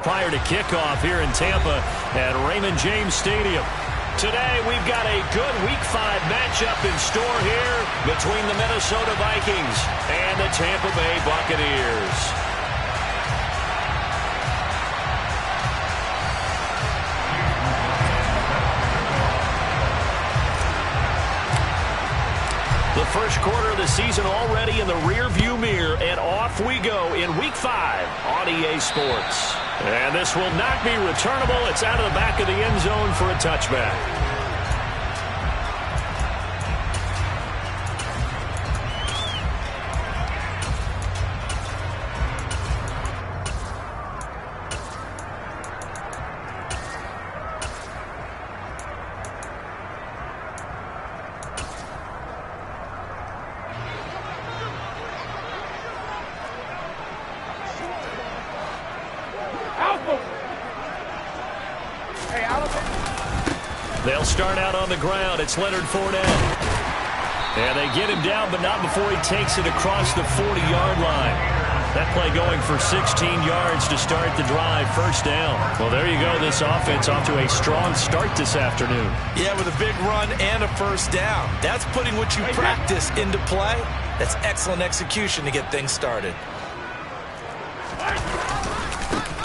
Prior to kickoff here in Tampa at Raymond James Stadium. Today we've got a good Week 5 matchup in store here between the Minnesota Vikings and the Tampa Bay Buccaneers. The first quarter of the season already in the rear-view mirror, and off we go in Week 5 on EA Sports. And this will not be returnable. It's out of the back of the end zone for a touchback. They'll start out on the ground. It's Leonard Fournette. And they get him down, but not before he takes it across the 40-yard line. That play going for 16 yards to start the drive. First down. Well, there you go. This offense off to a strong start this afternoon. Yeah, with a big run and a first down. That's putting what you practice into play. That's excellent execution to get things started.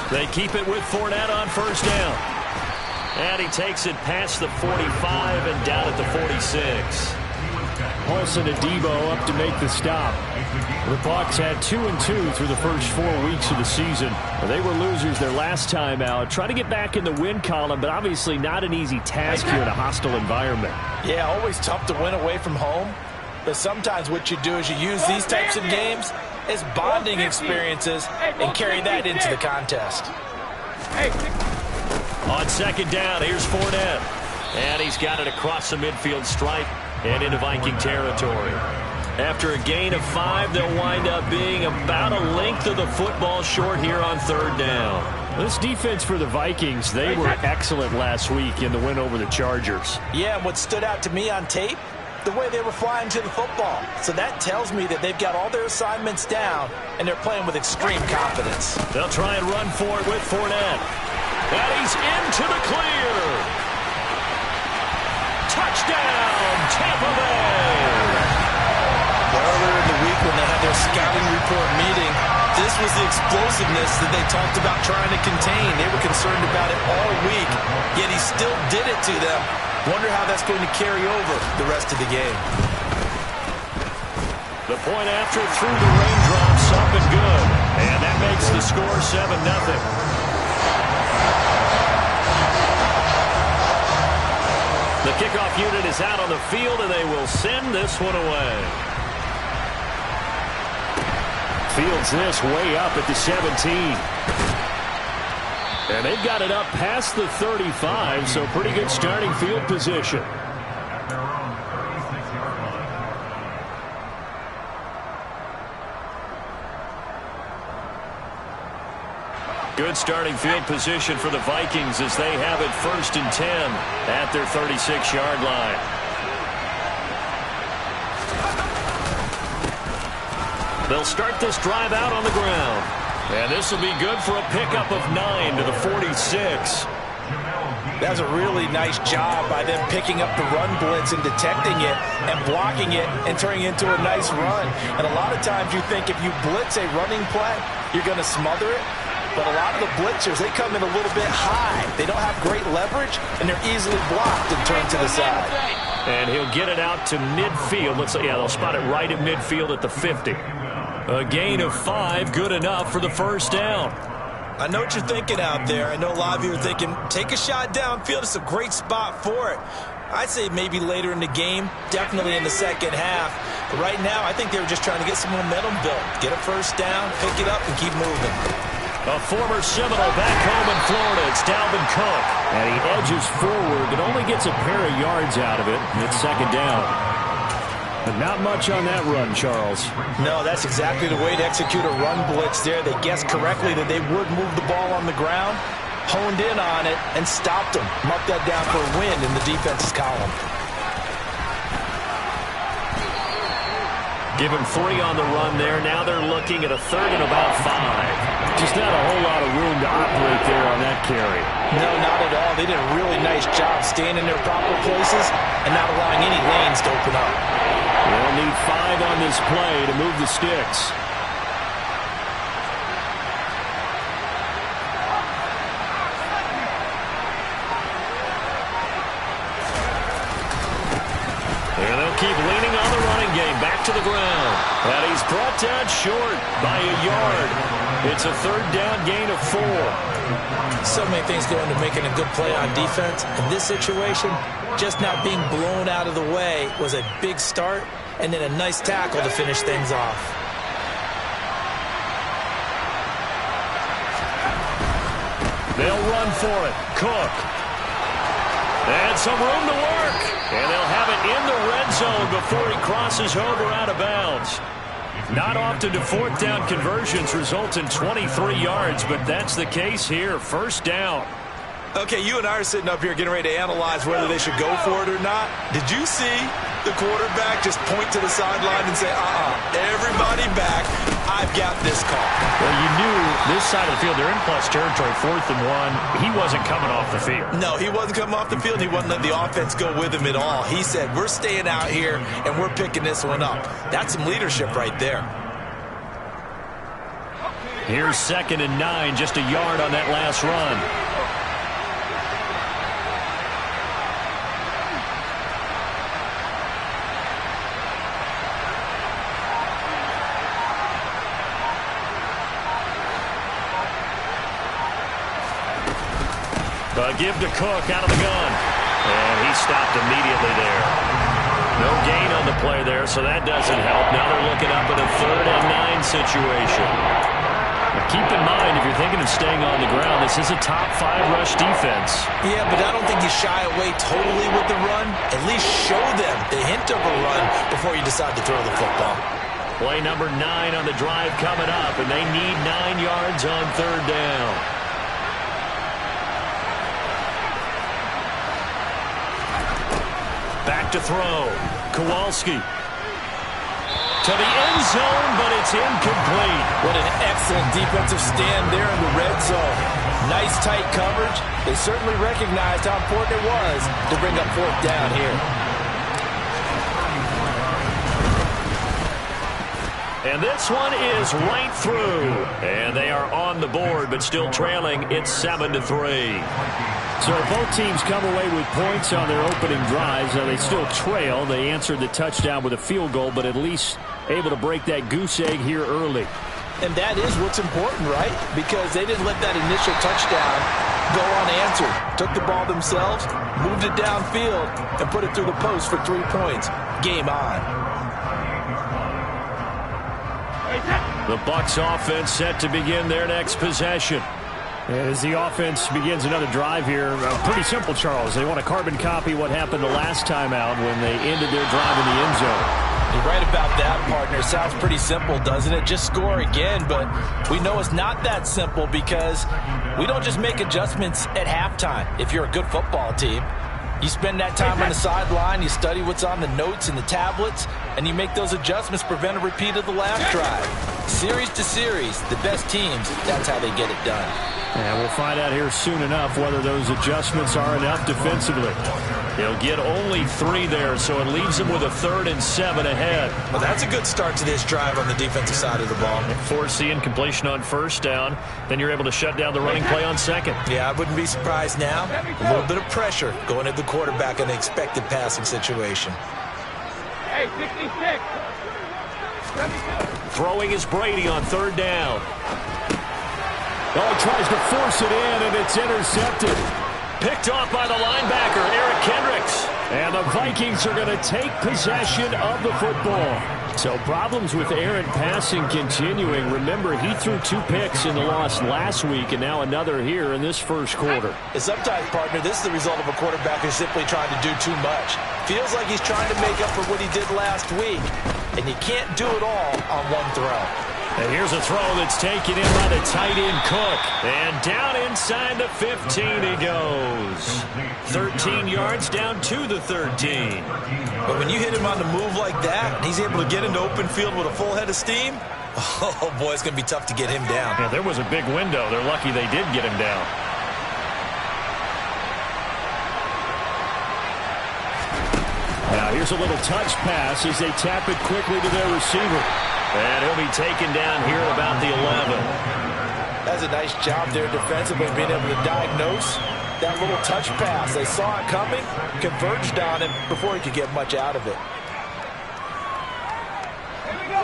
They keep it with Fournette on first down. And he takes it past the 45 and down at the 46. Paulson and Debo up to make the stop. The Bucs had 2-2 through the first 4 weeks of the season. They were losers their last time out. Trying to get back in the win column, but obviously not an easy task here in a hostile environment. Yeah, always tough to win away from home. But sometimes what you do is you use these types of games as bonding experiences and carry that into the contest. On second down, here's Fournette. And he's got it across the midfield stripe and into Viking territory. After a gain of 5, they'll wind up being about a length of the football short here on third down. This defense for the Vikings, they were excellent last week in the win over the Chargers. Yeah, and what stood out to me on tape, the way they were flying to the football. So that tells me that they've got all their assignments down, and they're playing with extreme confidence. They'll try and run for it with Fournette. And he's into the clear. Touchdown, Tampa Bay. Earlier in the week when they had their scouting report meeting, this was the explosiveness that they talked about trying to contain. They were concerned about it all week, yet he still did it to them. Wonder how that's going to carry over the rest of the game. The point after through the raindrops, up and good. And that makes the score 7-0. The kickoff unit is out on the field, and they will send this one away. Fields this way up at the 17. And they've got it up past the 35, so pretty good starting field position. Good starting field position for the Vikings as they have it 1st and 10 at their 36-yard line. They'll start this drive out on the ground. And this will be good for a pickup of 9 to the 46. That's a really nice job by them picking up the run blitz and detecting it and blocking it and turning it into a nice run. And a lot of times you think if you blitz a running play, you're going to smother it. But a lot of the blitzers, they come in a little bit high. They don't have great leverage, and they're easily blocked and turned to the side. And he'll get it out to midfield. They'll spot it right at midfield at the 50. A gain of 5, good enough for the first down. I know what you're thinking out there. I know a lot of you are thinking, take a shot downfield. It's a great spot for it. I'd say maybe later in the game, definitely in the second half. But right now, I think they were just trying to get some momentum built. Get a first down, pick it up, and keep moving. A former Seminole back home in Florida. It's Dalvin Cook. And he edges forward, but only gets a pair of yards out of it. It's second down. But not much on that run, Charles. No, that's exactly the way to execute a run blitz there. They guessed correctly that they would move the ball on the ground, honed in on it, and stopped them. Marked that down for a win in the defense's column. Give him 3 on the run there. Now they're looking at a 3rd and about 5. just not a whole lot of room to operate there on that carry. No, not at all. They did a really nice job staying in their proper places and not allowing any lanes to open up. They'll need 5 on this play to move the sticks. And they'll keep leaning on the running game. Back to the ground. And he's brought down short by a yard. It's a 3rd down gain of 4. So many things go into making a good play on defense. In this situation, just not being blown out of the way was a big start, and then a nice tackle to finish things off. They'll run for it. Cook. And some room to work. And they'll have it in the red zone before he crosses over out of bounds. Not often do 4th down conversions result in 23 yards, but that's the case here. 1st down. Okay, you and I are sitting up here getting ready to analyze whether they should go for it or not. Did you see the quarterback just point to the sideline and say, everybody back, I've got this call? Well, you knew this side of the field, they're in plus territory, 4th and 1. He wasn't coming off the field. No, he wasn't coming off the field. He wasn't letting the offense go with him at all. He said, we're staying out here, and we're picking this one up. That's some leadership right there. Here's 2nd and 9, just a yard on that last run. Give to Cook out of the gun. And he stopped immediately there. No gain on the play there, so that doesn't help. Now they're looking up at a 3rd and 9 situation. Now keep in mind, if you're thinking of staying on the ground, this is a top 5 rush defense. Yeah, but I don't think you shy away totally with the run. At least show them the hint of a run before you decide to throw the football. Play number 9 on the drive coming up, and they need 9 yards on 3rd down. Back to throw. Kowalski. To the end zone, but it's incomplete. What an excellent defensive stand there in the red zone. Nice tight coverage. They certainly recognized how important it was to bring up 4th down here. And this one is right through. And they are on the board, but still trailing. It's 7-3. So both teams come away with points on their opening drives. Now they still trail. They answered the touchdown with a field goal, but at least able to break that goose egg here early. And that is what's important, right? Because they didn't let that initial touchdown go unanswered. Took the ball themselves, moved it downfield, and put it through the post for 3 points. Game on. The Bucs offense set to begin their next possession. As the offense begins another drive here, pretty simple, Charles. They want to carbon copy what happened the last time out when they ended their drive in the end zone. You're right about that, partner. Sounds pretty simple, doesn't it? Just score again, but we know it's not that simple because we don't just make adjustments at halftime. If you're a good football team, you spend that time on the sideline, you study what's on the notes and the tablets, and you make those adjustments, prevent a repeat of the last drive. Series to series, the best teams, that's how they get it done. And we'll find out here soon enough whether those adjustments are enough defensively. They'll get only 3 there, so it leaves them with a 3rd and 7 ahead. Well, that's a good start to this drive on the defensive side of the ball. Force the incompletion on 1st down, then you're able to shut down the running play on 2nd. Yeah, I wouldn't be surprised now. A little bit of pressure going at the quarterback in the expected passing situation. Hey, 66. Throwing is Brady on 3rd down. Oh, he tries to force it in, and it's intercepted. Picked off by the linebacker, Eric Kendricks. And the Vikings are going to take possession of the football. So problems with Aaron passing continuing. Remember, he threw 2 picks in the loss last week, and now another here in this first quarter. Sometimes, partner, this is the result of a quarterback who's simply trying to do too much. Feels like he's trying to make up for what he did last week, and you can't do it all on one throw. And here's a throw that's taken in by the tight end Cook. And down inside the 15 he goes. 13 yards down to the 13. But when you hit him on the move like that, and he's able to get into open field with a full head of steam, Oh, boy, it's going to be tough to get him down. Yeah, there was a big window. They're lucky they did get him down. Now here's a little touch pass as they tap it quickly to their receiver. And he'll be taken down here at about the 11. That's a nice job there defensively, being able to diagnose that little touch pass. They saw it coming, converged on him before he could get much out of it. Here we go.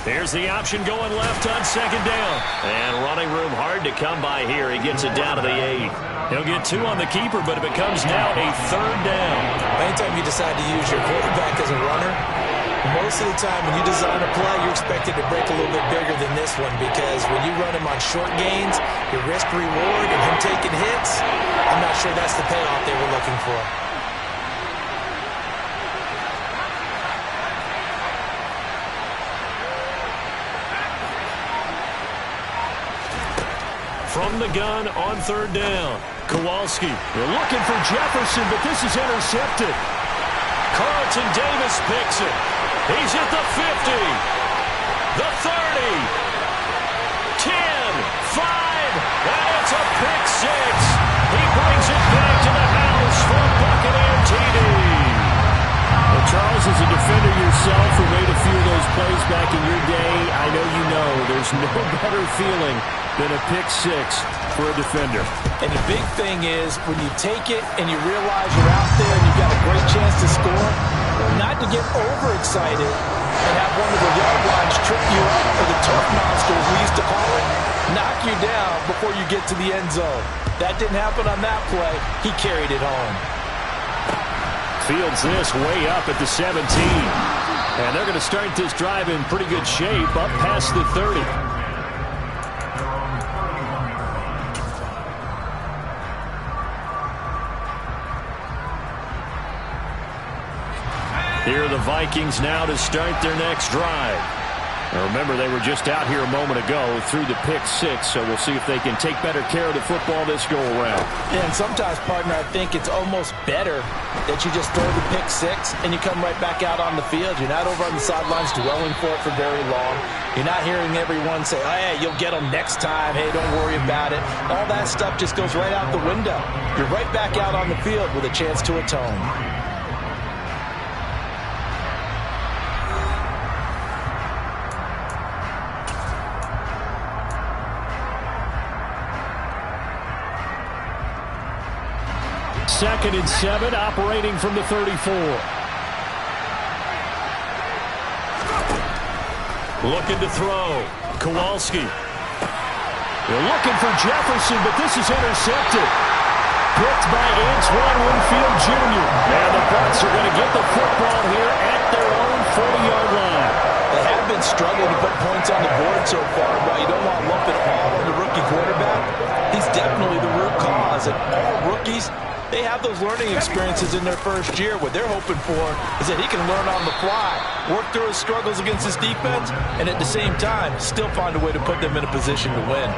Here's the option going left on second down. And running room hard to come by here. He gets it down to the 8. He'll get 2 on the keeper, but it becomes now a 3rd down. Anytime you decide to use your quarterback as a runner, most of the time when you design a play, you're expected to break a little bit bigger than this one, because when you run him on short gains, your risk-reward and him taking hits, I'm not sure that's the payoff they were looking for. From the gun on 3rd down. Kowalski. They're looking for Jefferson, but this is intercepted. Carlton Davis picks it. He's at the 50. The 30. 10. 5. And it's a pick 6. He brings it back to the house for a Buccaneer TD. Well, Charles, as a defender yourself who made a few of those plays back in your day, I know you know there's no better feeling than a pick 6 for a defender. And the big thing is when you take it and you realize you're out there and you've got a great chance to score, not to get overexcited and have one of the yard lines trip you up, or the turf monsters we used to call it, knock you down before you get to the end zone. That didn't happen on that play. He carried it home. Fields this way up at the 17. And they're going to start this drive in pretty good shape up past the 30. Here are the Vikings now to start their next drive. Now remember, they were just out here a moment ago through the pick 6, so we'll see if they can take better care of the football this go-around. Yeah, and sometimes, partner, I think it's almost better that you just throw the pick 6 and you come right back out on the field. You're not over on the sidelines dwelling for it for very long. You're not hearing everyone say, oh, hey, you'll get them next time. Hey, don't worry about it. All that stuff just goes right out the window. You're right back out on the field with a chance to atone. Second and 7, operating from the 34. Looking to throw. Kowalski. They're looking for Jefferson, but this is intercepted. Picked by Antoine Winfield Jr. And the Bucs are going to get the football here at their own 40-yard line. They have been struggling to put points on the board so far. While you don't want to lump it all on the rookie quarterback, he's definitely the root cause. And all rookies, they have those learning experiences in their first year. What they're hoping for is that he can learn on the fly, work through his struggles against his defense, and at the same time, still find a way to put them in a position to win.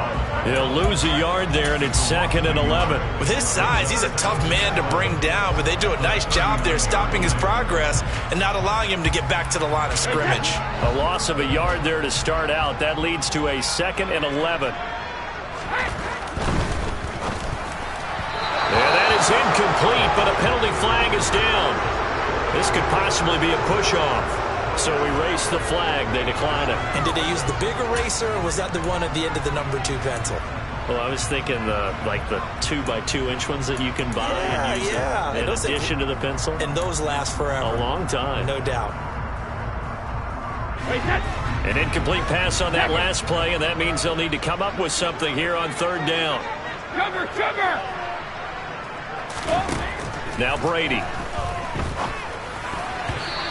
He'll lose a yard there, and it's 2nd and 11. With his size, he's a tough man to bring down, but they do a nice job there stopping his progress and not allowing him to get back to the line of scrimmage. A loss of a yard there to start out. That leads to a 2nd and 11. Yeah, that is incomplete, but a penalty flag is down. This could possibly be a push-off. So erase the flag. They decline it. And did they use the big eraser, or was that the one at the end of the number 2 pencil? Well, I was thinking the 2x2-inch ones that you can buy and use in addition to the pencil. And those last forever. A long time. No doubt. An incomplete pass on that last play, and that means they'll need to come up with something here on 3rd down. Cover! Now Brady.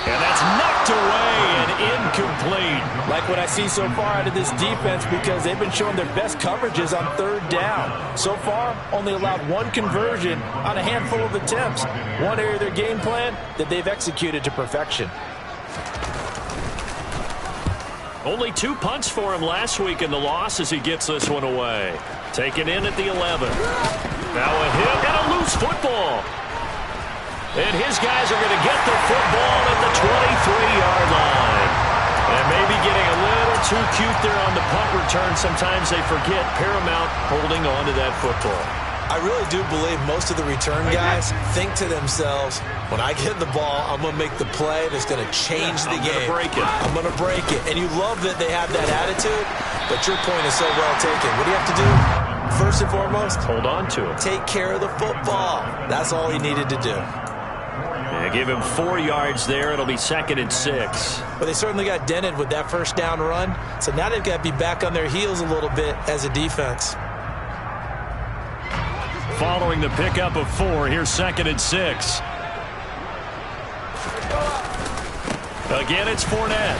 And that's knocked away and incomplete. Like what I see so far out of this defense, because they've been showing their best coverages on 3rd down. So far, only allowed 1 conversion on a handful of attempts. One area of their game plan that they've executed to perfection. Only 2 punts for him last week in the loss as he gets this one away. Taken in at the 11. Now a hit and a loose football. And his guys are going to get the football at the 23-yard line. And maybe getting a little too cute there on the punt return. Sometimes they forget Paramount holding on to that football. I really do believe most of the return guys think to themselves, when I get the ball, I'm going to make the play that's going to change the game. I'm going to break it. And you love that they have that attitude, but your point is so well taken. What do you have to do? First and foremost, hold on to it. Take care of the football. That's all he needed to do. Yeah, give him 4 yards there. It'll be 2nd and 6. But they certainly got dented with that first down run. So now they've got to be back on their heels a little bit as a defense. Following the pickup of 4, here's 2nd and 6. Again, it's Fournette.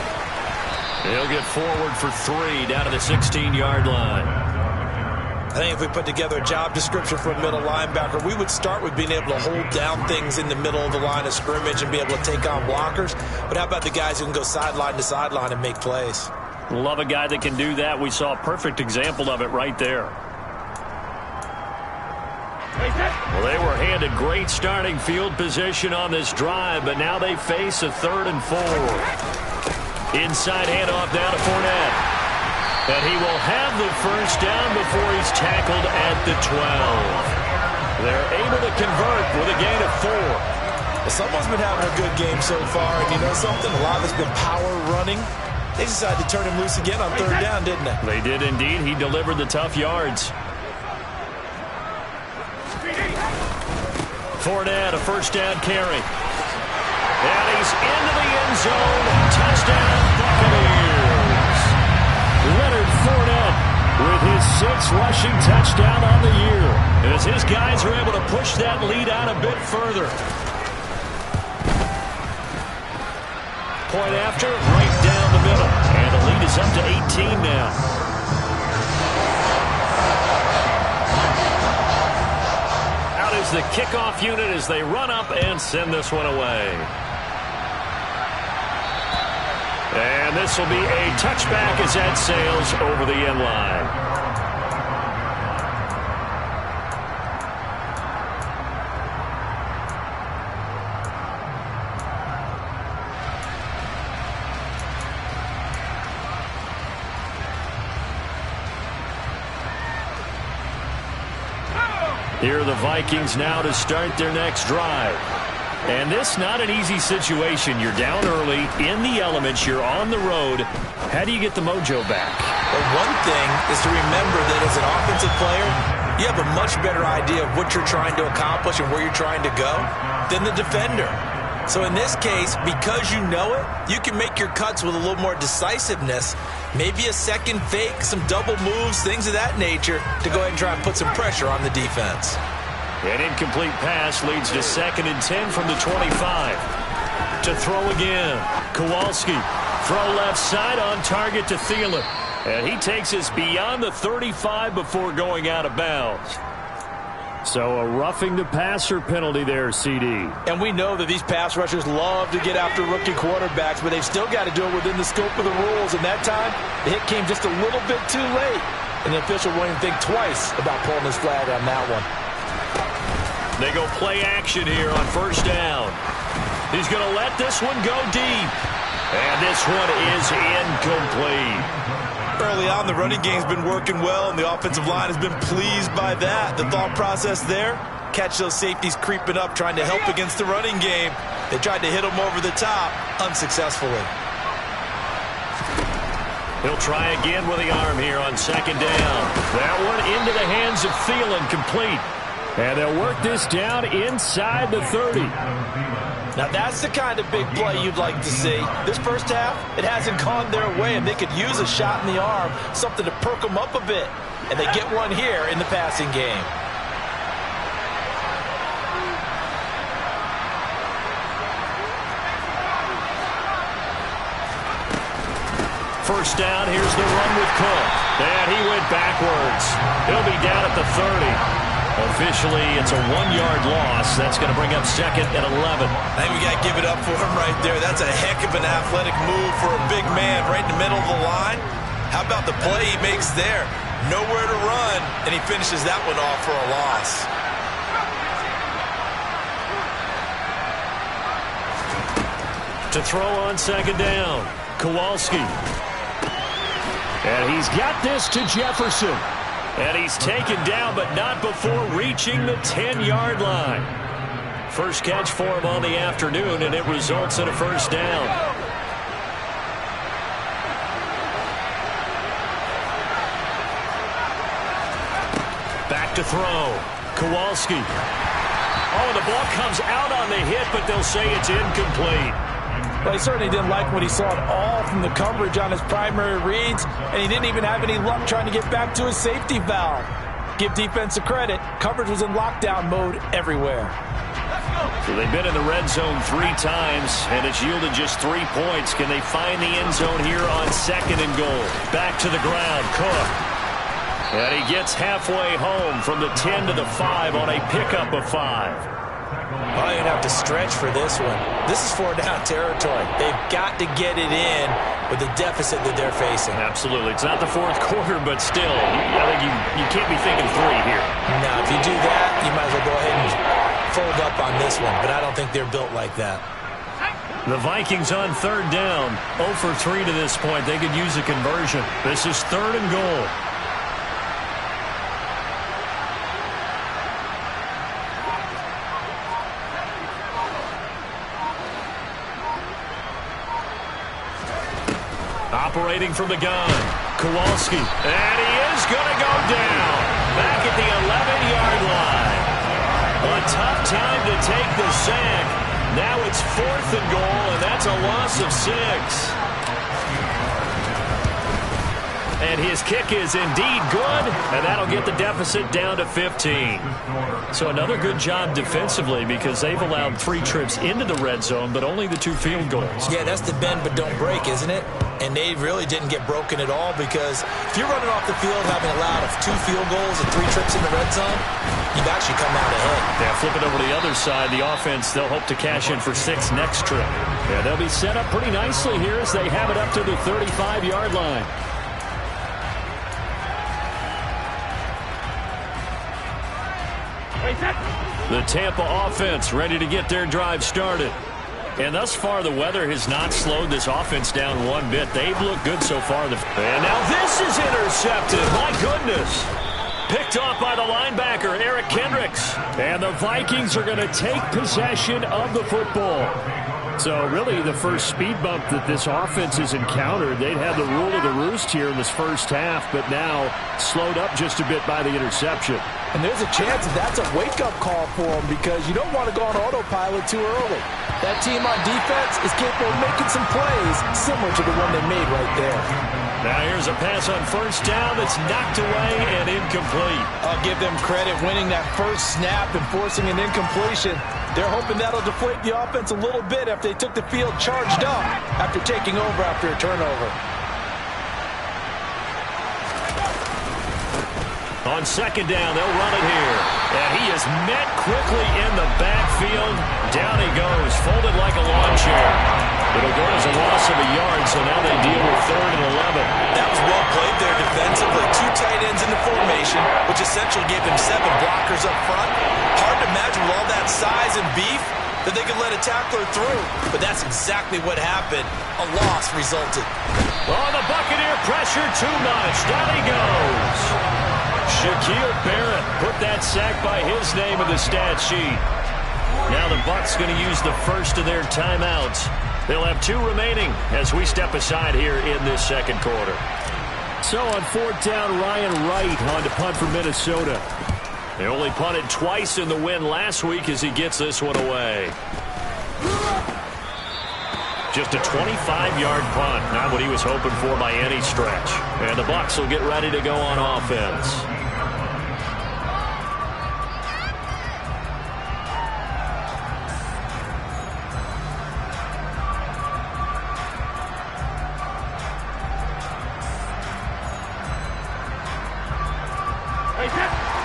He'll get forward for 3 down to the 16-yard line. I think if we put together a job description for a middle linebacker, we would start with being able to hold down things in the middle of the line of scrimmage and be able to take on blockers. But how about the guys who can go sideline to sideline and make plays? Love a guy that can do that. We saw a perfect example of it right there. Well, they were handed great starting field position on this drive, but now they face a 3rd and 4. Inside handoff down to Fournette. And he will have the first down before he's tackled at the 12. They're able to convert with a gain of 4. Well, someone's been having a good game so far, and you know something? A lot of it's been power running. They decided to turn him loose again on 3rd down, didn't they? They did indeed. He delivered the tough yards. Fournette, a first down carry. And he's into the end zone. Touchdown, Buccaneers. Leonard Fournette with his 6th rushing touchdown on the year. As his guys are able to push that lead out a bit further. Point after, right down the middle. And the lead is up to 18 now. Out is the kickoff unit as they run up and send this one away. And this will be a touchback as that sails over the end line. Here are the Vikings now to start their next drive. And this not an easy situation. You're down early, in the elements, you're on the road. How do you get the mojo back? Well, one thing is to remember that as an offensive player, you have a much better idea of what you're trying to accomplish and where you're trying to go than the defender. So in this case, because you know it, you can make your cuts with a little more decisiveness. Maybe a second fake, some double moves, things of that nature to go ahead and try and put some pressure on the defense. An incomplete pass leads to 2nd and 10 from the 25. To throw again. Kowalski. Throw left side on target to Thielen. And he takes us beyond the 35 before going out of bounds. So a roughing the passer penalty there, CD. And we know that these pass rushers love to get after rookie quarterbacks, but they've still got to do it within the scope of the rules. And that time, the hit came just a little bit too late. And the official won't even think twice about pulling his flag on that one. They go play action here on 1st down. He's going to let this one go deep. And this one is incomplete. Early on, the running game's been working well, and the offensive line has been pleased by that. The thought process there, catch those safeties creeping up, trying to help against the running game. They tried to hit them over the top, unsuccessfully. He'll try again with the arm here on 2nd down. That one into the hands of Thielen, complete. And they'll work this down inside the 30. Now that's the kind of big play you'd like to see. This first half, it hasn't gone their way, and they could use a shot in the arm, something to perk them up a bit. And they get one here in the passing game. First down, here's the run with Cook. And he went backwards. He'll be down at the 30. Officially, it's a 1-yard loss. That's going to bring up 2nd and 11. I think we got to give it up for him right there. That's a heck of an athletic move for a big man right in the middle of the line. How about the play he makes there? Nowhere to run, and he finishes that one off for a loss. To throw on second down, Kowalski. And he's got this to Jefferson. And he's taken down, but not before reaching the 10-yard line. First catch for him on the afternoon, and it results in a first down. Back to throw. Kowalski. Oh, the ball comes out on the hit, but they'll say it's incomplete. Well, he certainly didn't like what he saw at all from the coverage on his primary reads, and he didn't even have any luck trying to get back to his safety valve. Give defense a credit. Coverage was in lockdown mode everywhere. So they've been in the red zone 3 times, and it's yielded just 3 points. Can they find the end zone here on second and goal? Back to the ground, Cook. And he gets halfway home from the 10 to the 5 on a pickup of 5. Oh, you're going to have to stretch for this one. This is 4-down territory. They've got to get it in with the deficit that they're facing. Absolutely. It's not the fourth quarter, but still, I think you can't be thinking 3 here. No, if you do that, you might as well go ahead and fold up on this one, but I don't think they're built like that. The Vikings on third down, 0 for 3 to this point. They could use a conversion. This is third and goal. Operating from the gun, Kowalski, and he is going to go down back at the 11-yard line. A tough time to take the sack. Now it's 4th and goal, and that's a loss of 6. And his kick is indeed good, and that'll get the deficit down to 15. So another good job defensively because they've allowed 3 trips into the red zone, but only the 2 field goals. Yeah, that's the bend but don't break, isn't it? And they really didn't get broken at all because if you're running off the field having allowed 2 field goals and 3 trips in the red zone, you've actually come out ahead. Yeah, flip it over to the other side. The offense, they'll hope to cash in for 6 next trip. Yeah, they'll be set up pretty nicely here as they have it up to the 35-yard line. The Tampa offense ready to get their drive started. And thus far, the weather has not slowed this offense down one bit. They've looked good so far. And now this is intercepted. My goodness. Picked off by the linebacker, Eric Kendricks. And the Vikings are going to take possession of the football. So really the first speed bump that this offense has encountered, they'd had the rule of the roost here in this first half, but now slowed up just a bit by the interception. And there's a chance that that's a wake-up call for them because you don't want to go on autopilot too early. That team on defense is capable of making some plays similar to the one they made right there. Now here's a pass on first down that's knocked away and incomplete. I'll give them credit winning that first snap and forcing an incompletion. They're hoping that'll deflate the offense a little bit after they took the field charged up after taking over after a turnover. On second down, they'll run it here. And he is met quickly in the backfield. Down he goes, folded like a lawn chair. It'll go as a loss of a yard, so now they deal with 3rd and 11. That was well played there defensively. 2 tight ends in the formation, which essentially gave them 7 blockers up front. Hard to imagine with all that size and beef that they could let a tackler through. But that's exactly what happened. A loss resulted. Oh, the Buccaneer pressure too much. Down he goes. Shaquille Barrett put that sack by his name in the stat sheet. Now the Bucs going to use the first of their timeouts. They'll have 2 remaining as we step aside here in this second quarter. So on 4th down, Ryan Wright on to punt for Minnesota. They only punted twice in the win last week as he gets this one away. Just a 25-yard punt, not what he was hoping for by any stretch. And the Bucs will get ready to go on offense.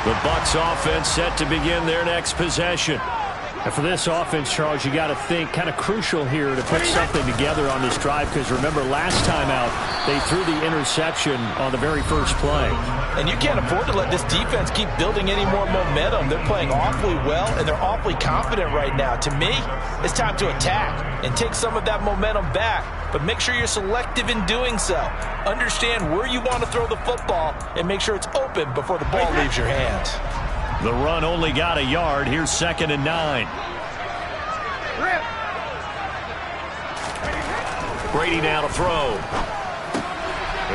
The Bucs offense set to begin their next possession. And for this offense, Charles, you got to think kind of crucial here to put something together on this drive, because remember last time out they threw the interception on the very first play. And you can't afford to let this defense keep building any more momentum. They're playing awfully well, and they're awfully confident right now. To me, it's time to attack and take some of that momentum back, but make sure you're selective in doing so. Understand where you want to throw the football and make sure it's open before the ball leaves your hands. The run only got a yard. Here's 2nd and 9. Brady now to throw.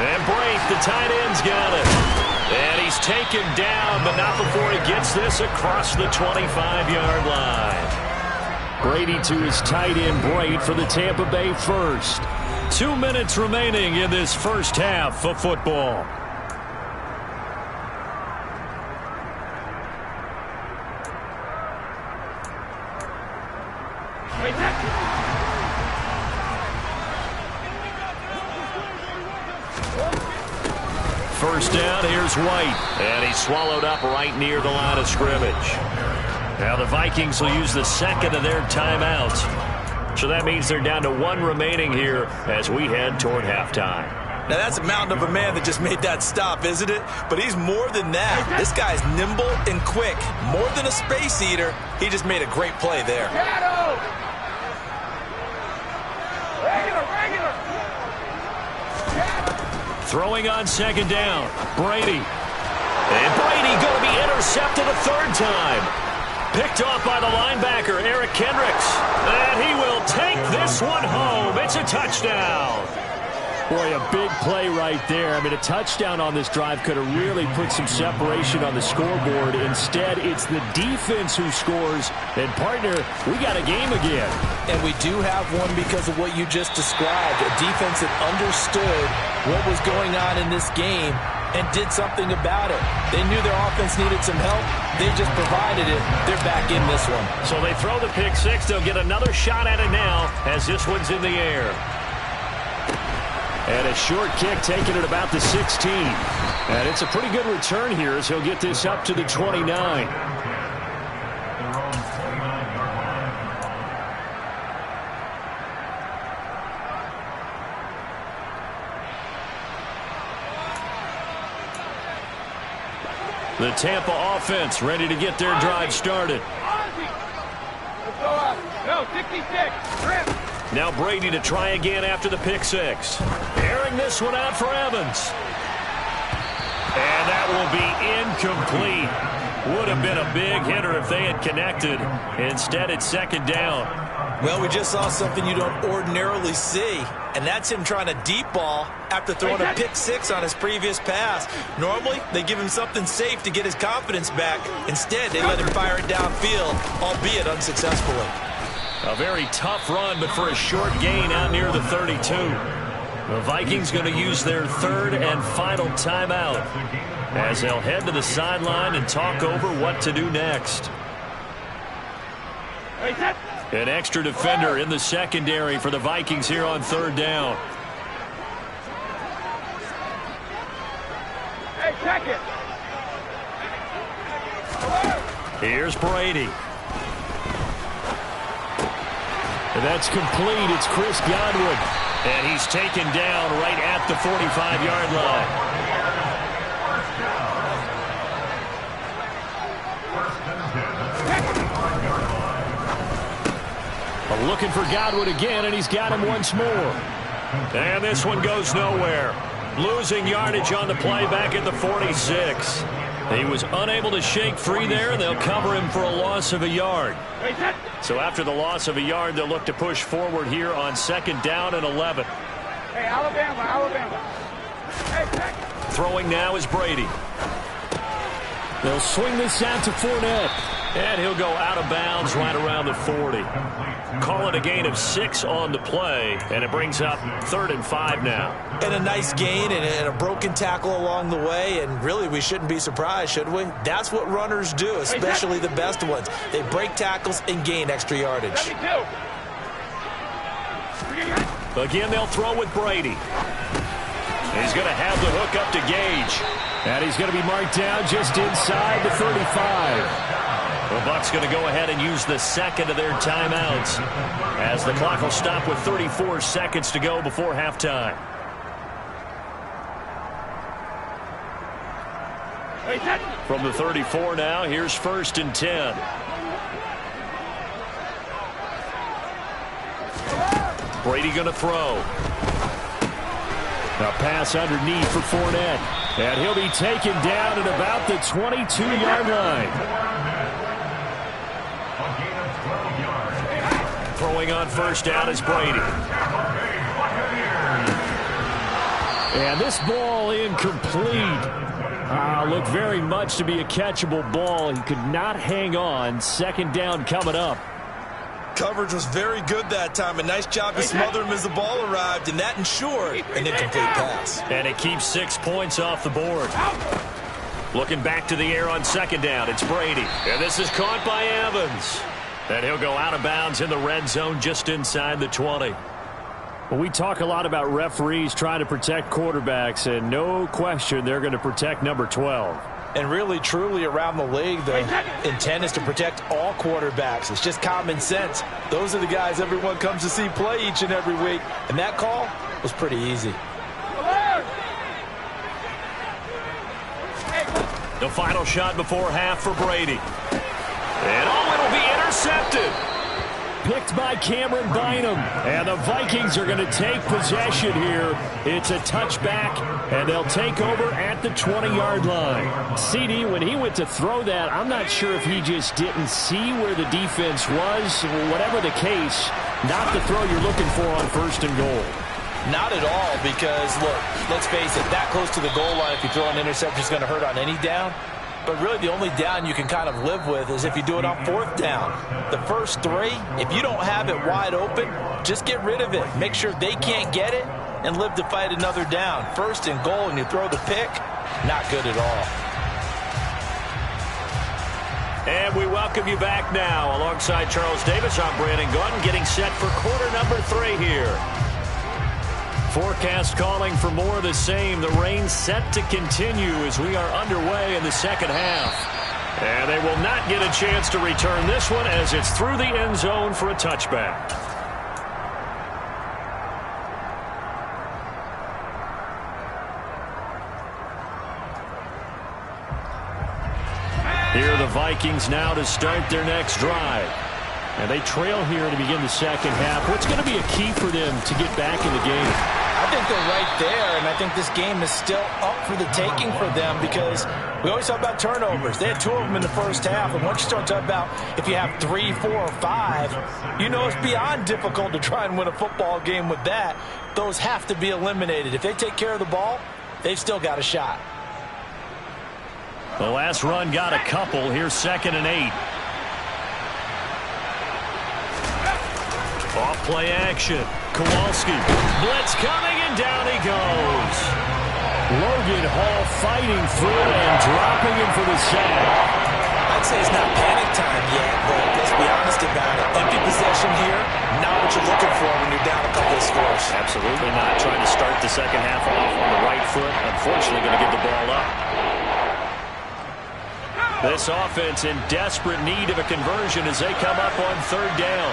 And Brate, the tight end's got it. And he's taken down, but not before he gets this across the 25-yard line. Brady to his tight end, Brate, for the Tampa Bay first. 2 minutes remaining in this first half of football. First down, here's White. And he's swallowed up right near the line of scrimmage. Now the Vikings will use the second of their timeouts. So that means they're down to 1 remaining here as we head toward halftime. Now that's a mountain of a man that just made that stop, isn't it? But he's more than that. This guy's nimble and quick. More than a space eater. He just made a great play there. Throwing on 2nd down, Brady. And Brady going to be intercepted a 3rd time. Picked off by the linebacker, Eric Kendricks. And he will take this one home. It's a touchdown. Boy, a big play right there. I mean, a touchdown on this drive could have really put some separation on the scoreboard. Instead, it's the defense who scores. And, partner, we got a game again. And we do have one because of what you just described. A defense that understood what was going on in this game and did something about it. They knew their offense needed some help. They just provided it. They're back in this one. So they throw the pick six. They'll get another shot at it now as this one's in the air. And a short kick taken at about the 16. And it's a pretty good return here as he'll get this up to the 29. The Tampa offense ready to get their drive started. No, 66. Now Brady to try again after the pick six. Airing this one out for Evans. And that will be incomplete. Would have been a big hitter if they had connected. Instead, it's 2nd down. Well, we just saw something you don't ordinarily see, and that's him trying to deep ball after throwing a pick six on his previous pass. Normally, they give him something safe to get his confidence back. Instead, they let him fire it downfield, albeit unsuccessfully. A very tough run, but for a short gain out near the 32. The Vikings going to use their 3rd and final timeout as they'll head to the sideline and talk over what to do next. An extra defender in the secondary for the Vikings here on 3rd down. Hey, check it. Here's Brady. And that's complete. It's Chris Godwin. And he's taken down right at the 45-yard line. Looking for Godwin again, and he's got him once more. And this one goes nowhere. Losing yardage on the play back at the 46. He was unable to shake free there. They'll cover him for a loss of a yard. So after the loss of a yard, they'll look to push forward here on 2nd down and 11. Hey, Alabama. Hey, throwing now is Brady. They'll swing this out to Fournette. And he'll go out of bounds right around the 40. Call it a gain of 6 on the play, and it brings up 3rd and 5 now. And a nice gain and a broken tackle along the way, and really we shouldn't be surprised, should we? That's what runners do, especially the best ones. They break tackles and gain extra yardage. Again, they'll throw with Brady. He's going to have the hook up to Gage. And he's going to be marked down just inside the 35. The Bucs going to go ahead and use the second of their timeouts as the clock will stop with 34 seconds to go before halftime. From the 34 now, here's 1st and 10. Brady going to throw. A pass underneath for Fournette. And he'll be taken down at about the 22-yard line. Throwing on 1st down is Brady. And this ball incomplete. Looked very much to be a catchable ball. He could not hang on. 2nd down coming up. Coverage was very good that time. A nice job to smother him as the ball arrived, and that ensured an incomplete pass. And it keeps 6 points off the board. Looking back to the air on 2nd down, it's Brady. And this is caught by Evans. And he'll go out of bounds in the red zone just inside the 20. Well, we talk a lot about referees trying to protect quarterbacks, and no question they're going to protect number 12. And really, truly, around the league, the intent is to protect all quarterbacks. It's just common sense. Those are the guys everyone comes to see play each and every week. And that call was pretty easy. The final shot before half for Brady. And it'll be intercepted. Picked by Cameron Bynum. And the Vikings are going to take possession here. It's a touchback, and they'll take over at the 20-yard line. CD, when he went to throw that, I'm not sure if he just didn't see where the defense was. Whatever the case, not the throw you're looking for on 1st and goal. Not at all, because, look, let's face it, that close to the goal line, if you throw an interception, is going to hurt on any down. But really, the only down you can kind of live with is if you do it on 4th down. The first 3, if you don't have it wide open, just get rid of it. Make sure they can't get it and live to fight another down. 1st and goal, and you throw the pick, not good at all. And we welcome you back now. Alongside Charles Davis, I'm Brandon Gaudin, getting set for quarter number 3 here. Forecast calling for more of the same. The rain set to continue as we are underway in the 2nd half. And they will not get a chance to return this one as it's through the end zone for a touchback. Here are the Vikings now to start their next drive. And they trail here to begin the 2nd half. What's going to be a key for them to get back in the game? I think they're right there, and I think this game is still up for the taking for them because we always talk about turnovers. They had 2 of them in the first half, and once you start talking about if you have 3, 4, or 5, you know it's beyond difficult to try and win a football game with that. Those have to be eliminated. If they take care of the ball, they've still got a shot. The last run got a couple. Here's 2nd and 8. Off play action. Kowalski. Blitz coming, and down he goes. Logan Hall fighting through and dropping him for the sack. I'd say it's not panic time yet, but let's be honest about it. Empty possession here, not what you're looking for when you're down a couple of scores. Absolutely not. Trying to start the 2nd half off on the right foot. Unfortunately, going to give the ball up. This offense in desperate need of a conversion as they come up on 3rd down.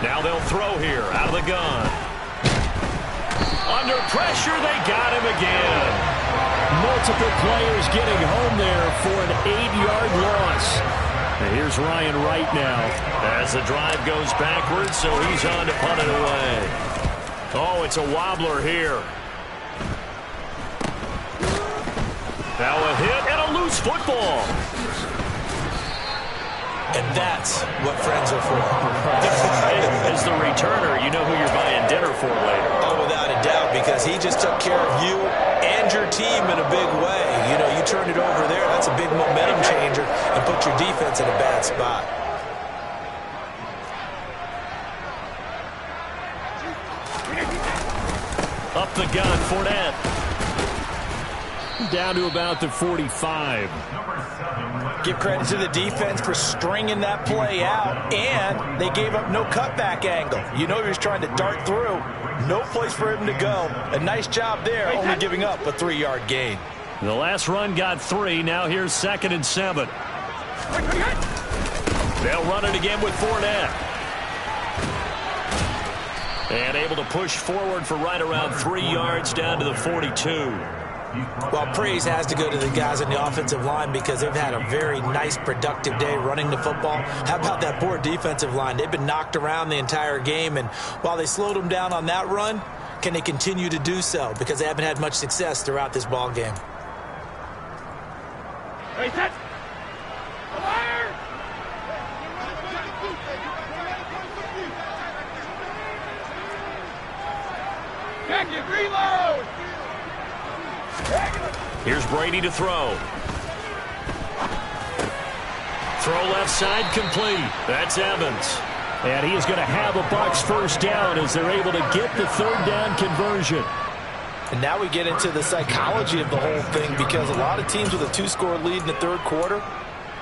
Now they'll throw here out of the gun. Under pressure, they got him again. Multiple players getting home there for an 8-yard loss. And here's Ryan Wright now. As the drive goes backwards, so he's on to punt it away. Oh, it's a wobbler here. Now a hit and a loose football. And that's what friends are for. As the returner, you know who you're buying dinner for later. Oh, without a doubt, because he just took care of you and your team in a big way. You know, you turned it over there. That's a big momentum changer and put your defense in a bad spot. Up the gun, Fournette. Down to about the 45. Number 7. Give credit to the defense for stringing that play out, and they gave up no cutback angle. You know he was trying to dart through. No place for him to go. A nice job there, only giving up a 3-yard gain. The last run got 3. Now here's 2nd and 7. They'll run it again with Fournette. And able to push forward for right around 3 yards down to the 42. Well, praise has to go to the guys on the offensive line because they've had a very nice, productive day running the football. How about that poor defensive line? They've been knocked around the entire game, and while they slowed them down on that run, can they continue to do so? Because they haven't had much success throughout this ball game. Hey, set. Fire! Check it, reload! Here's Brady to throw. Throw left side complete. That's Evans. And he is going to have a Bucs first down as they're able to get the 3rd down conversion. And now we get into the psychology of the whole thing because a lot of teams with a 2-score lead in the 3rd quarter,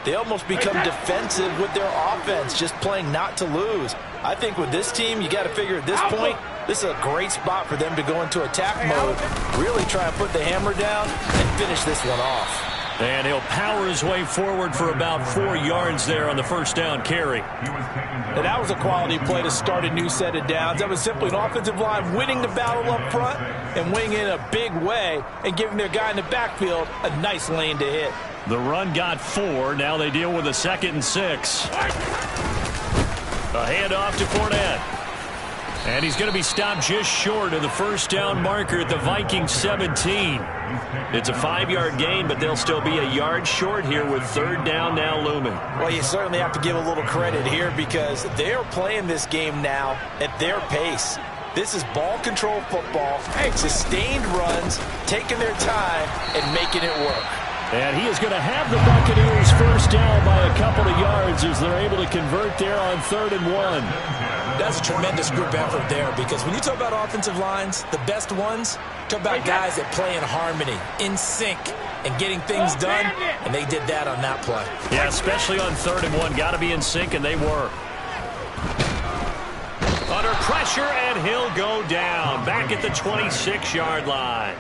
they almost become defensive with their offense, just playing not to lose. I think with this team, you got to figure at this point, this is a great spot for them to go into attack mode, really try and put the hammer down and finish this one off. And he'll power his way forward for about 4 yards there on the first down carry. And that was a quality play to start a new set of downs. That was simply an offensive line winning the battle up front and winning in a big way and giving their guy in the backfield a nice lane to hit. The run got 4. Now they deal with a 2nd and 6. A handoff to Fournette. And he's going to be stopped just short of the first down marker at the Vikings 17. It's a 5-yard gain, but they'll still be a yard short here with 3rd down now looming. Well, you certainly have to give a little credit here because they're playing this game now at their pace. This is ball control football, sustained runs, taking their time, and making it work. And he is going to have the Buccaneers first down by a couple of yards as they're able to convert there on 3rd and 1. That's a tremendous group effort there because when you talk about offensive lines, the best ones, talk about guys that play in harmony, in sync, and getting things done, and they did that on that play. Yeah, especially on 3rd and 1. Got to be in sync, and they were. Under pressure, and he'll go down. Back at the 26-yard line.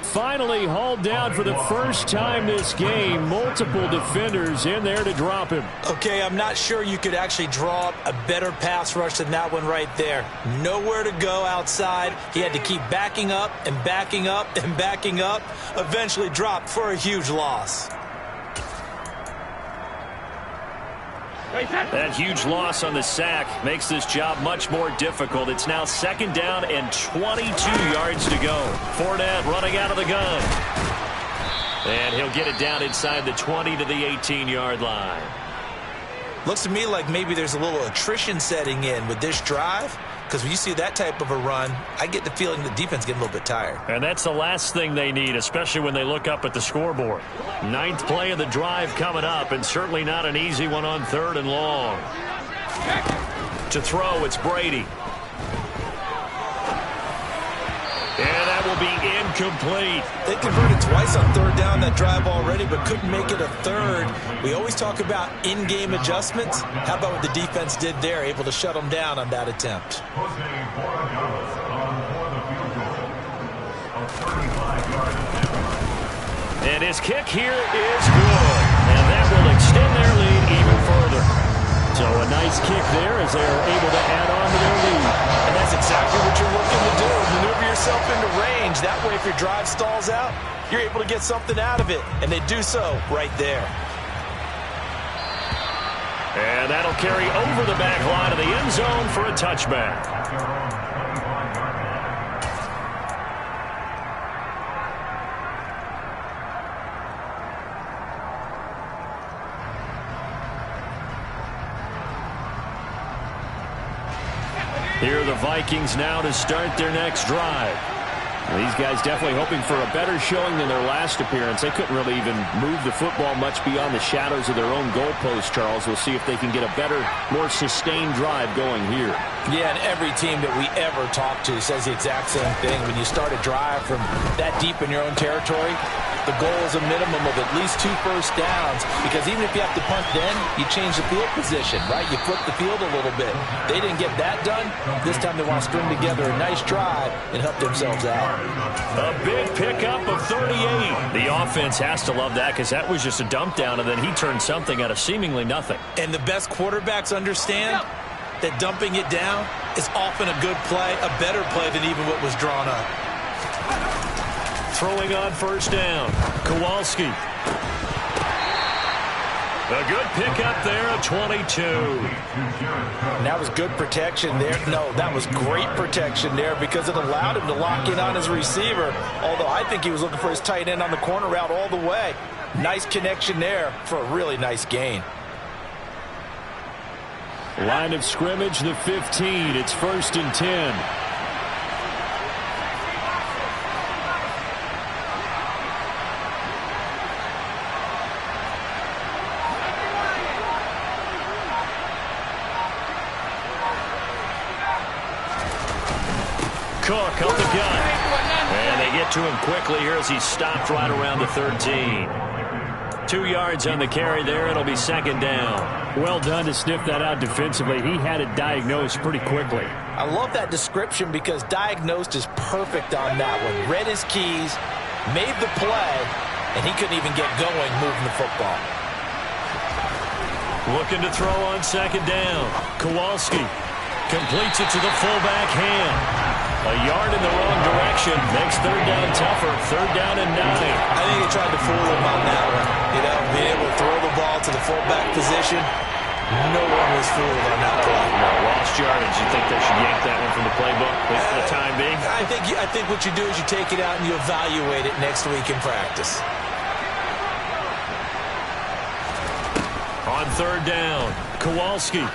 Finally hauled down for the first time this game. Multiple defenders in there to drop him. Okay, I'm not sure you could actually draw up a better pass rush than that one right there. Nowhere to go outside. He had to keep backing up and backing up and backing up. Eventually dropped for a huge loss. That huge loss on the sack makes this job much more difficult. It's now 2nd down and 22 yards to go. Fournette running out of the gun. And he'll get it down inside the 20 to the 18-yard line. Looks to me like maybe there's a little attrition setting in with this drive. Because when you see that type of a run, I get the feeling the defense getting a little bit tired. And that's the last thing they need, especially when they look up at the scoreboard. 9th play of the drive coming up, and certainly not an easy one on 3rd and long. To throw, it's Brady. And that will be incomplete. They converted twice on 3rd down that drive already, but couldn't make it a 3rd. We always talk about in-game adjustments. How about what the defense did there, able to shut them down on that attempt? And his kick here is good. And that will extend their lead even further. So a nice kick there as they're able to add on to their lead. And that's exactly what you're looking to do. Maneuver yourself into range. That way, if your drive stalls out, you're able to get something out of it. And they do so right there. And that'll carry over the back line of the end zone for a touchback. Here are the Vikings now to start their next drive. These guys definitely hoping for a better showing than their last appearance. They couldn't really even move the football much beyond the shadows of their own goalpost, Charles. We'll see if they can get a better, more sustained drive going here. Yeah, and every team that we ever talk to says the exact same thing. When you start a drive from that deep in your own territory, The goal is a minimum of at least 2 first downs, because even if you have to punt then, you change the field position, right? You flip the field a little bit. They didn't get that done. This time they want to string together a nice drive and help themselves out. A big pickup of 38. The offense has to love that, because that was just a dump down, and then he turned something out of seemingly nothing. And the best quarterbacks understand that dumping it down is often a good play, a better play than even what was drawn up. Throwing on first down, Kowalski. A good pickup there at 22. And that was good protection there. No, that was great protection there, because it allowed him to lock in on his receiver, although I think he was looking for his tight end on the corner route all the way. Nice connection there for a really nice gain. Line of scrimmage, the 15. It's 1st and 10. Cook up the gun. And they get to him quickly here as he stopped right around the 13. 2 yards on the carry there. It'll be 2nd down. Well done to sniff that out defensively. He had it diagnosed pretty quickly. I love that description, because diagnosed is perfect on that one. Read his keys, made the play, and he couldn't even get going moving the football. Looking to throw on 2nd down. Kowalski completes it to the fullback hand. A yard in the wrong direction makes 3rd down tougher. 3rd down and 9. I think they tried to fool him on that one. You know, being able to throw the ball to the fullback position. No one was fooled on that play. No, lost yardage. You think they should yank that one from the playbook for the time being? I think what you do is you take it out and you evaluate it next week in practice. On 3rd down, Kowalski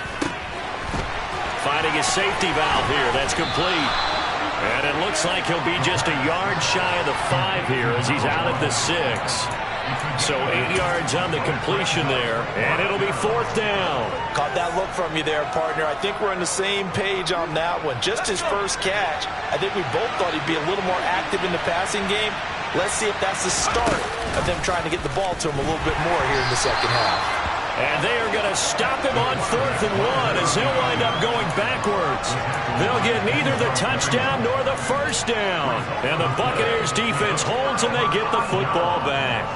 finding his safety valve here. That's complete. And it looks like he'll be just a yard shy of the 5 here as he's out at the 6. So 8 yards on the completion there, and it'll be 4th down. Caught that look from you there, partner. I think we're on the same page on that one. Just his first catch. I think we both thought he'd be a little more active in the passing game. Let's see if that's the start of them trying to get the ball to him a little bit more here in the second half. And they are going to stop him on 4th and 1 as he'll wind up going backwards. They'll get neither the touchdown nor the first down. And the Buccaneers defense holds and they get the football back.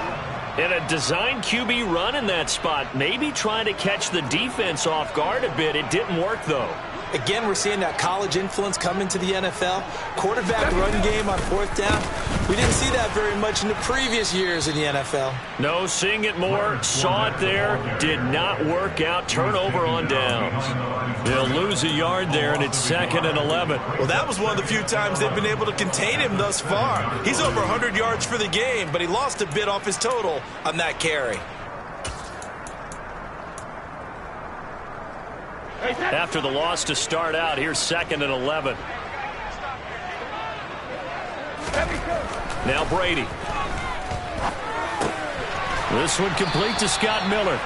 And a design QB run in that spot, maybe trying to catch the defense off guard a bit. It didn't work, though. Again, we're seeing that college influence come into the NFL. Quarterback run game on 4th down. We didn't see that very much in the previous years in the NFL. No, seeing it more. Saw it there. Did not work out. Turnover on downs. They'll lose a yard there, and it's 2nd and 11. Well, that was one of the few times they've been able to contain him thus far. He's over 100 yards for the game, but he lost a bit off his total on that carry. After the loss to start out, here's 2nd and 11. Now Brady. This one complete to Scott Miller.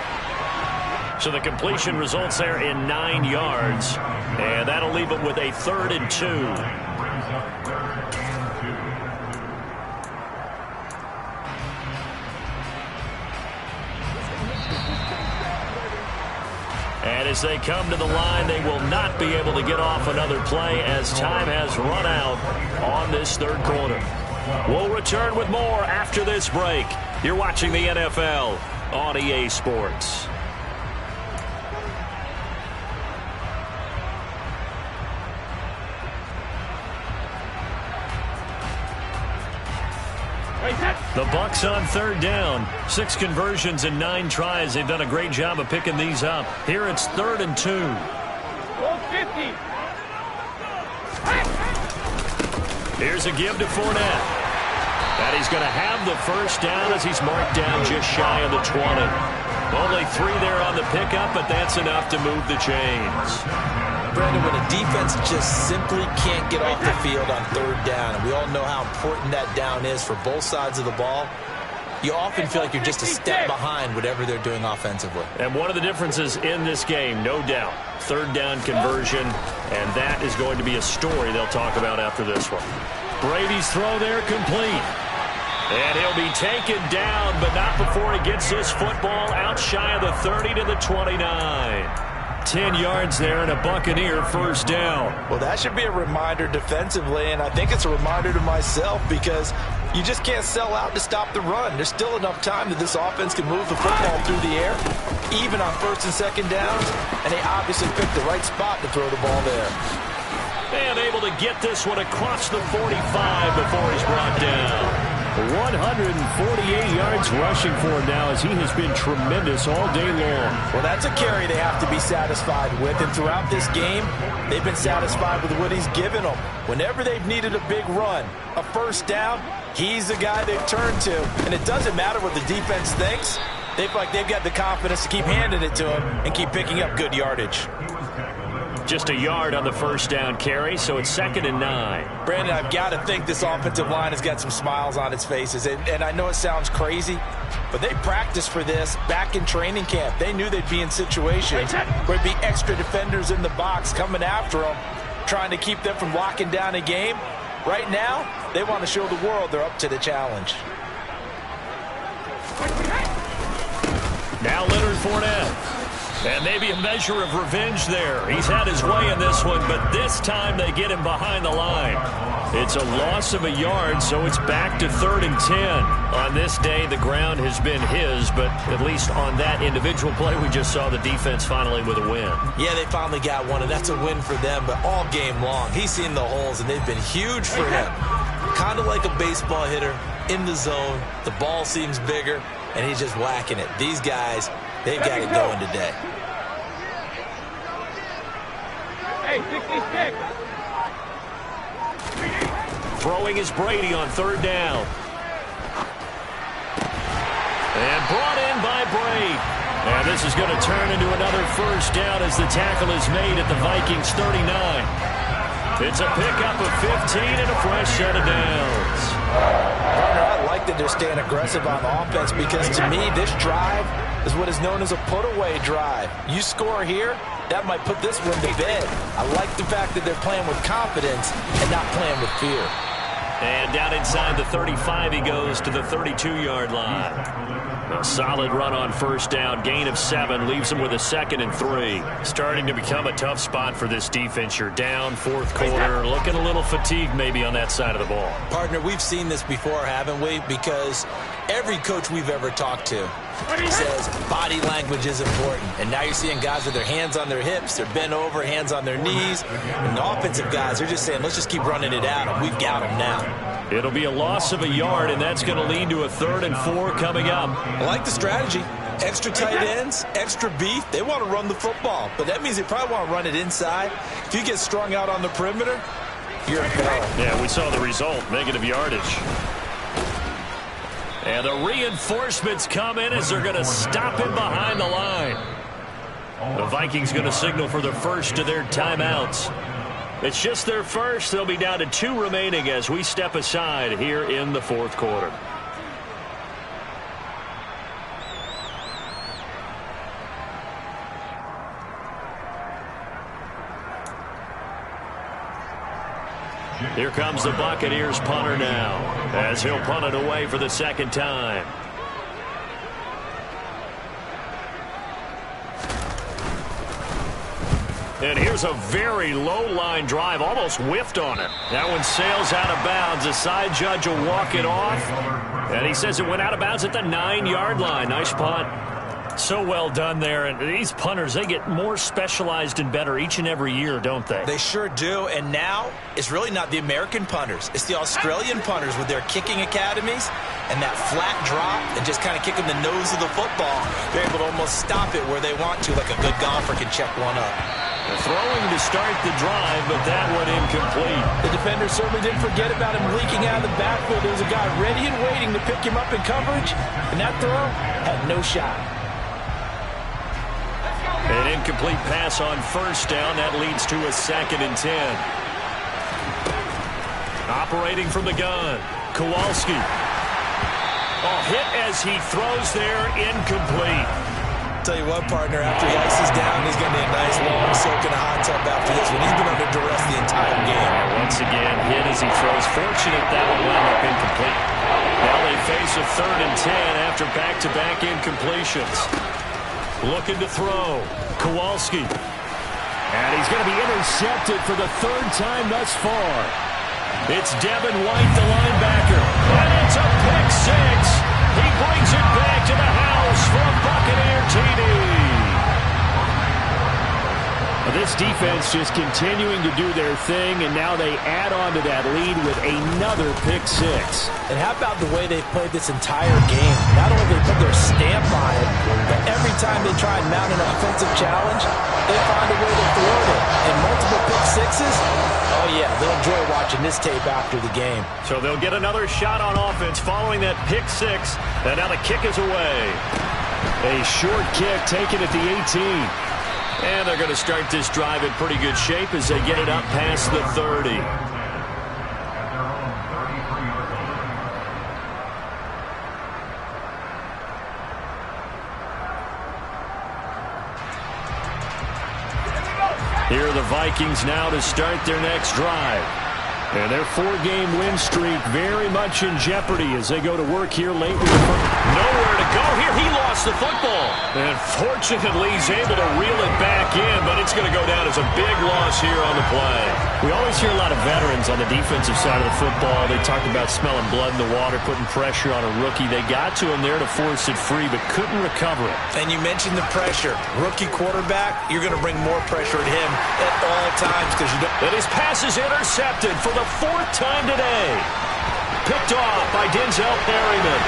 So the completion results there in 9 yards. And that'll leave it with a 3rd and 2. And as they come to the line, they will not be able to get off another play as time has run out on this 3rd quarter. We'll return with more after this break. You're watching the NFL on EA Sports. The Bucs on 3rd down. 6 conversions and 9 tries. They've done a great job of picking these up. Here it's 3rd and 2. Here's a give to Fournette. And he's going to have the first down as he's marked down just shy of the 20. Only 3 there on the pickup, but that's enough to move the chains. Brandon, when a defense just simply can't get off the field on 3rd down, and we all know how important that down is for both sides of the ball, you often feel like you're just a step behind whatever they're doing offensively. And one of the differences in this game, no doubt, 3rd down conversion, and that is going to be a story they'll talk about after this one. Brady's throw there complete. And he'll be taken down, but not before he gets this football out shy of the 30 to the 29. 10 yards there and a Buccaneer first down. Well, that should be a reminder defensively, and I think it's a reminder to myself because you just can't sell out to stop the run. There's still enough time that this offense can move the football through the air, even on first and second downs, and they obviously picked the right spot to throw the ball there. And able to get this one across the 45 before he's brought down. 148 yards rushing for him now as he has been tremendous all day long. Well, that's a carry they have to be satisfied with, and throughout this game, they've been satisfied with what he's given them. Whenever they've needed a big run, a first down, he's the guy they've turned to. And it doesn't matter what the defense thinks. They feel like they've got the confidence to keep handing it to him and keep picking up good yardage. Just a yard on the first down carry, so it's 2nd and 9. Brandon, I've got to think this offensive line has got some smiles on its faces. And I know it sounds crazy, but they practiced for this back in training camp. They knew they'd be in situations where there'd be extra defenders in the box coming after them, trying to keep them from locking down a game. Right now, they want to show the world they're up to the challenge. Now Leonard Fournette. And maybe a measure of revenge there. He's had his way in this one, but this time they get him behind the line. It's a loss of a yard, so it's back to 3rd and 10. On this day, the ground has been his, but at least on that individual play, we just saw the defense finally with a win. Yeah, they finally got one, and that's a win for them, but all game long, he's seen the holes, and they've been huge for him. Kind of like a baseball hitter in the zone. The ball seems bigger, and he's just whacking it. These guys, they've got it going today. Hey, pick these picks. Throwing is Brady on 3rd down. And brought in by Brady. And this is going to turn into another first down as the tackle is made at the Vikings 39. It's a pickup of 15 and a fresh set of downs. Partner, I like that they're staying aggressive on offense because to me, this drive is what is known as a put-away drive. You score here, that might put this one to bed. I like the fact that they're playing with confidence and not playing with fear. And down inside the 35, he goes to the 32-yard line. A solid run on first down, gain of 7, leaves him with a 2nd and 3. Starting to become a tough spot for this defense. You're down 4th quarter, looking a little fatigued maybe on that side of the ball. Partner, we've seen this before, haven't we? Because every coach we've ever talked to says body language is important. And now you're seeing guys with their hands on their hips, they're bent over, hands on their knees. And the offensive guys, they're just saying, let's just keep running it out, and we've got them now. It'll be a loss of a yard, and that's going to lead to a 3rd and 4 coming up. I like the strategy. Extra tight ends, extra beef. They want to run the football, but that means they probably want to run it inside. If you get strung out on the perimeter, you're in peril. Yeah, we saw the result, negative yardage. And the reinforcements come in as they're going to stop him behind the line. The Vikings going to signal for the first of their timeouts. It's just their first. They'll be down to 2 remaining as we step aside here in the 4th quarter. Here comes the Buccaneers punter now as he'll punt it away for the 2nd time. And here's a very low-line drive, almost whiffed on it. That one sails out of bounds. The side judge will walk it off. And he says it went out of bounds at the 9-yard line. Nice punt. So well done there. And these punters, they get more specialized and better each and every year, don't they? They sure do. And now it's really not the American punters. It's the Australian punters with their kicking academies and that flat drop and just kind of kicking the nose of the football. They're able to almost stop it where they want to, like a good golfer can check one up. Throwing to start the drive, but that one incomplete. The defender certainly didn't forget about him leaking out of the backfield. There was a guy ready and waiting to pick him up in coverage, and that throw had no shot. An incomplete pass on first down. That leads to a 2nd and 10. Operating from the gun, Kowalski. Oh, hit as he throws there, incomplete. Tell you what, partner, after he ices down, he's going to be a nice long soak in a hot tub after this one. He's been under duress the entire game. Once again, hit as he throws. Fortunate that one wound up incomplete. Now they face a 3rd and 10 after back-to-back incompletions. Looking to throw. Kowalski. And he's going to be intercepted for the 3rd time thus far. It's Devin White, the linebacker. And it's a pick 6. He brings it back to the house for a Buccaneer TD. This defense just continuing to do their thing, and now they add on to that lead with another pick 6. And how about the way they've played this entire game? Not only they put their stamp on it, but every time they try and mount an offensive challenge, they find a way to thwart it. And multiple pick 6s, oh yeah, they'll enjoy watching this tape after the game. So they'll get another shot on offense following that pick 6, and now the kick is away. A short kick taken at the 18. And they're going to start this drive in pretty good shape as they get it up past the 30. Here are the Vikings now to start their next drive. And their 4-game win streak very much in jeopardy as they go to work here late with the first. Nowhere to go here. He lost the football. And fortunately, he's able to reel it back in, but it's going to go down as a big loss here on the play. We always hear a lot of veterans on the defensive side of the football. They talk about smelling blood in the water, putting pressure on a rookie. They got to him there to force it free, but couldn't recover it. And you mentioned the pressure. Rookie quarterback, you're going to bring more pressure at him at all times because you don't. And his pass is intercepted for the 4th time today. Picked off by Denzel Perryman.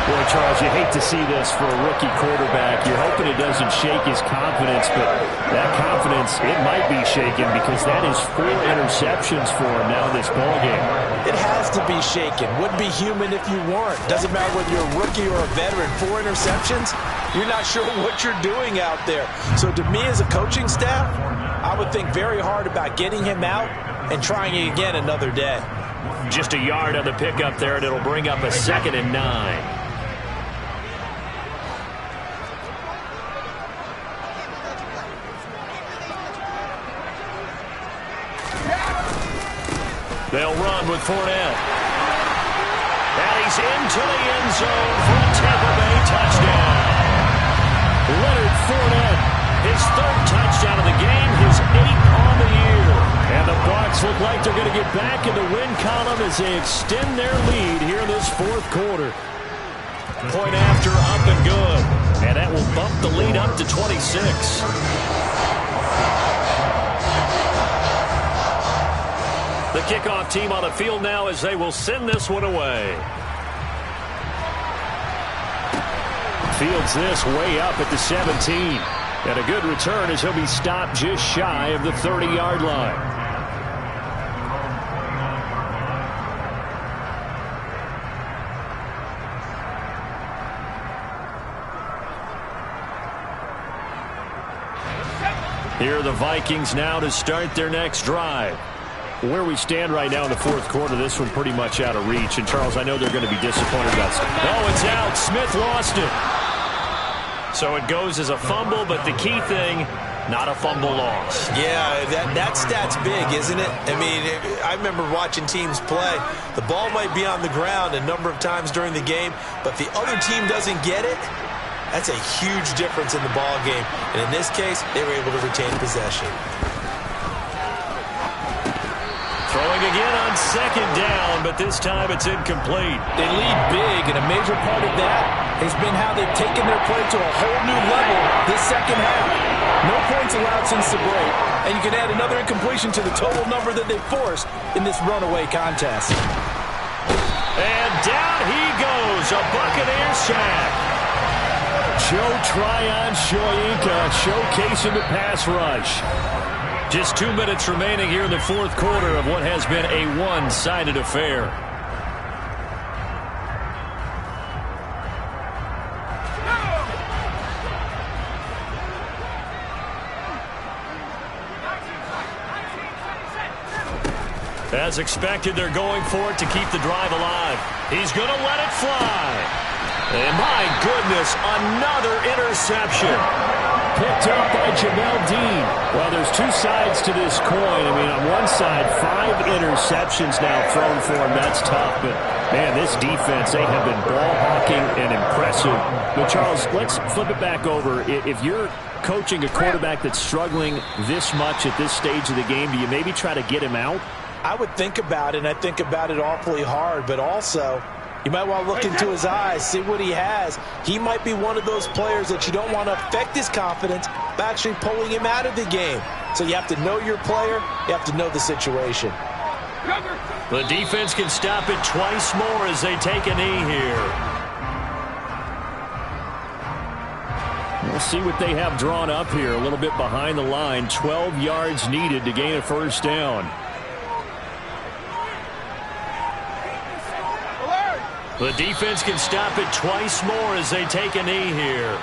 Boy, Charles, you hate to see this for a rookie quarterback. You're hoping it doesn't shake his confidence, but that confidence, it might be shaken because that is 4 interceptions for him now in this ballgame. It has to be shaken. Wouldn't be human if you weren't. Doesn't matter whether you're a rookie or a veteran. 4 interceptions, you're not sure what you're doing out there. So to me as a coaching staff, I would think very hard about getting him out and trying it again another day. Just a yard on the pickup there, and it'll bring up a 2nd and 9. They'll run with Fournette. And he's into the end zone for a Tampa Bay touchdown. Leonard Fournette, his 3rd touchdown of the game, his 8th on the year. And the Bucs look like they're going to get back in the win column as they extend their lead here in this 4th quarter. Point after, up and good. And that will bump the lead up to 26. The kickoff team on the field now as they will send this one away. Fields this way up at the 17. And a good return as he'll be stopped just shy of the 30-yard line. Here are the Vikings now to start their next drive. Where we stand right now in the 4th quarter, this one pretty much out of reach. And, Charles, I know they're going to be disappointed about it. Oh, it's out. Smith lost it. So it goes as a fumble, but the key thing, not a fumble loss. Yeah, that stat's big, isn't it? I mean, I remember watching teams play. The ball might be on the ground a number of times during the game, but if the other team doesn't get it, that's a huge difference in the ball game. And in this case, they were able to retain possession. Throwing again on 2nd down, but this time it's incomplete. They lead big, and a major part of that has been how they've taken their play to a whole new level this 2nd half. No points allowed since the break, and you can add another incompletion to the total number that they forced in this runaway contest. And down he goes, a Buccaneer sack. Joe Tryon-Shoyinka showcasing the pass rush. Just 2 minutes remaining here in the 4th quarter of what has been a one-sided affair. As expected, they're going for it to keep the drive alive. He's going to let it fly. And my goodness, another interception. picked up by Jamel Dean. Well, there's two sides to this coin. I mean, on one side, 5 interceptions now thrown for him. That's tough. But, man, this defense, they have been ball hawking and impressive. But, Charles, let's flip it back over. If you're coaching a quarterback that's struggling this much at this stage of the game, do you maybe try to get him out? I would think about it, and I think about it awfully hard. But also, you might want to look into his eyes, see what he has. He might be one of those players that you don't want to affect his confidence by actually pulling him out of the game. So you have to know your player. You have to know the situation. The defense can stop it twice more as they take a knee here. We'll see what they have drawn up here. A little bit behind the line. 12 yards needed to gain a first down. The defense can stop it twice more as they take a knee here.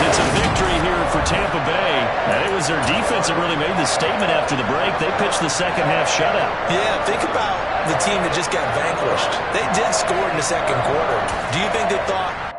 It's a victory here for Tampa Bay. And it was their defense that really made the statement after the break. They pitched the second half shutout. Yeah, think about the team that just got vanquished. They did score in the second quarter. Do you think they thought...